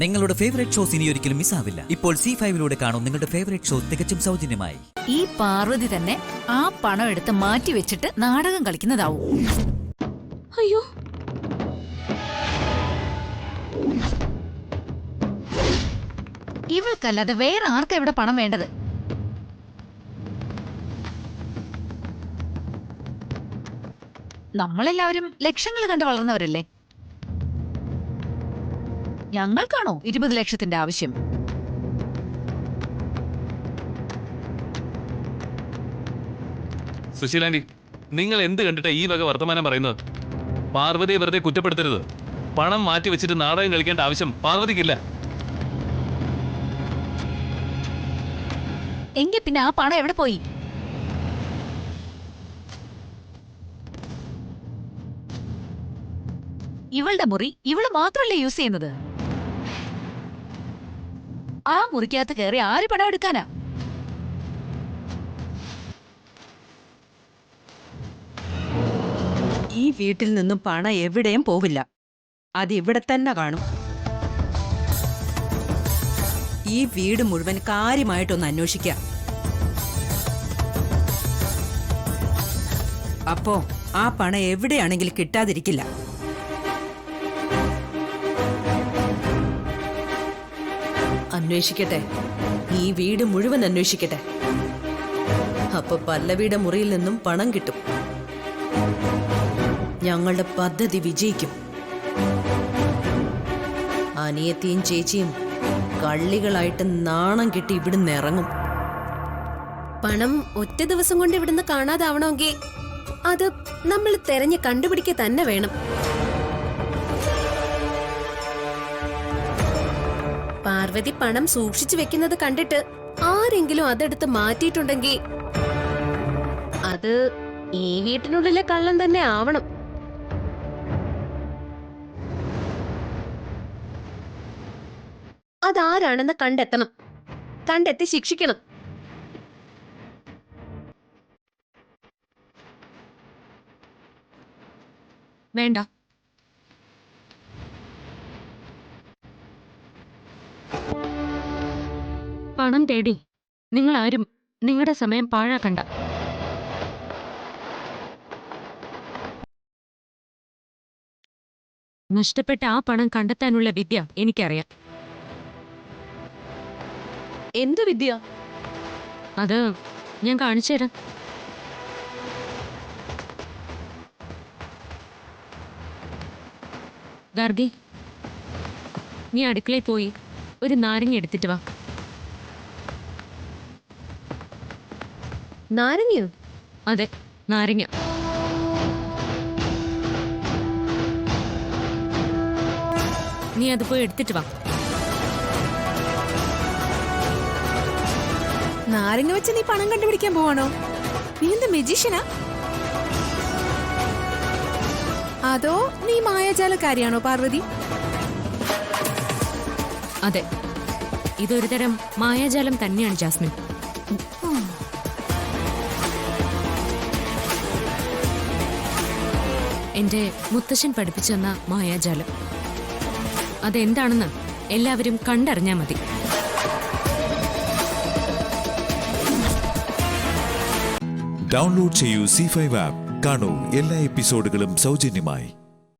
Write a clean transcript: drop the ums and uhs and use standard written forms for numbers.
നിങ്ങളുടെ favourite shows ഇനി ഒരിക്കലും മിസ്സാവില്ല. ഇപ്പോൾ C5 കാണും നിങ്ങളുടെ ഫേവറേറ്റ് ഷോ തികച്ചും സൗജന്യമായി. ഈ പാർവതി തന്നെ ആ പണം എടുത്ത് മാറ്റി വെച്ചിട്ട് നാടകം കളിക്കുന്നതാവും. അയ്യോ, ഇവൾക്കല്ലാതെ വേറെ ആർക്കാ ഇവിടെ പണം വേണ്ടത്? നമ്മളെല്ലാവരും ലക്ഷങ്ങൾ കണ്ട് വളർന്നവരല്ലേ. ഞങ്ങൾക്കാണോ 20 ലക്ഷത്തിന്റെ ആവശ്യം? സുശീലാന്റി, നിങ്ങൾ എന്ത് കണ്ടിട്ടാ ഈ വക വർത്തമാനം പറയുന്നത്? പാർവതിയെ വെറുതെ കുറ്റപ്പെടുത്തരുത്. പണം മാറ്റി വെച്ചിട്ട് നാടകം കളിക്കേണ്ട ആവശ്യം പാർവതിക്കില്ല. എങ്കിൽ പിന്നെ ആ പണം എവിടെ പോയി? ഇവളുടെ മുറി ഇവള് മാത്രല്ലേ യൂസ് ചെയ്യുന്നത്? ആ മുറിക്കകത്ത് കയറി ആര് പണം എടുക്കാനാ? ഈ വീട്ടിൽ നിന്നും പണം എവിടെയും പോവില്ല. അത് ഇവിടെ തന്നെ കാണും. ഈ വീട് മുഴുവൻ കാര്യമായിട്ടൊന്ന് അന്വേഷിക്കാം. അപ്പോ ആ പണം എവിടെയാണെങ്കിലും കിട്ടാതിരിക്കില്ല. അന്വേഷിക്കട്ടെ, ഈ വീട് മുഴുവൻ അന്വേഷിക്കട്ടെ. അപ്പൊ പല്ലവിയുടെ മുറിയിൽ നിന്നും പണം കിട്ടും. ഞങ്ങളുടെ പദ്ധതി വിജയിക്കും. അനിയത്തിയും ചേച്ചിയും കള്ളികളായിട്ട് നാണം കെട്ടി ഇവിടുന്ന് ഇറങ്ങും. പണം ഒറ്റ ദിവസം കൊണ്ട് ഇവിടുന്ന് കാണാതാവണമെങ്കിൽ അത് നമ്മൾ തെരഞ്ഞു കണ്ടുപിടിക്കുക തന്നെ വേണം. പാർവതി പണം സൂക്ഷിച്ചു വെക്കുന്നത് കണ്ടിട്ട് ആരെങ്കിലും അതെടുത്ത് മാറ്റിയിട്ടുണ്ടെങ്കിൽ അത് ഈ വീട്ടിനുള്ളിലെ കള്ളൻ തന്നെ ആവണം. അതാരാണെന്ന് കണ്ടെത്തണം. കണ്ടെത്തി ശിക്ഷിക്കണം. വേണ്ട, പണം തേടി നിങ്ങൾ ആരും നിങ്ങളുടെ സമയം പാഴാക്കണ്ട. നഷ്ടപ്പെട്ട ആ പണം കണ്ടെത്താനുള്ള വിദ്യ എനിക്കറിയാം. എന്തു വിദ്യ? അത് ഞാൻ കാണിച്ചു തരാം. ഗാർഗി, നീ അടുക്കളയിൽ പോയി ഒരു നാരങ്ങ എടുത്തിട്ട് വാ. നാരങ്ങയോ? അതെ, നാരങ്ങ. നീ അത് പോയി എടുത്തിട്ട് വാ. നാരങ്ങ വെച്ച് നീ പണം കണ്ടുപിടിക്കാൻ പോവാണോ? നീ എന്താ മെജീഷ്യനാ? അതോ നീ മായാജാലക്കാരിയാണോ പാർവതി? അതെ, ഇതൊരു തരം മായാജാലം തന്നെയാണ് ജാസ്മിൻ. എന്റെ മുത്തശ്ശൻ പഠിപ്പിച്ചു തന്ന മായാജാലം. അതെന്താണെന്ന് എല്ലാവരും കണ്ടറിഞ്ഞാൽ മതി. ഡൗൺലോഡ് ചെയ്യൂ C5 ആപ്പ്. കാണൂ എല്ലാ എപ്പിസോഡുകളും സൗജന്യമായി.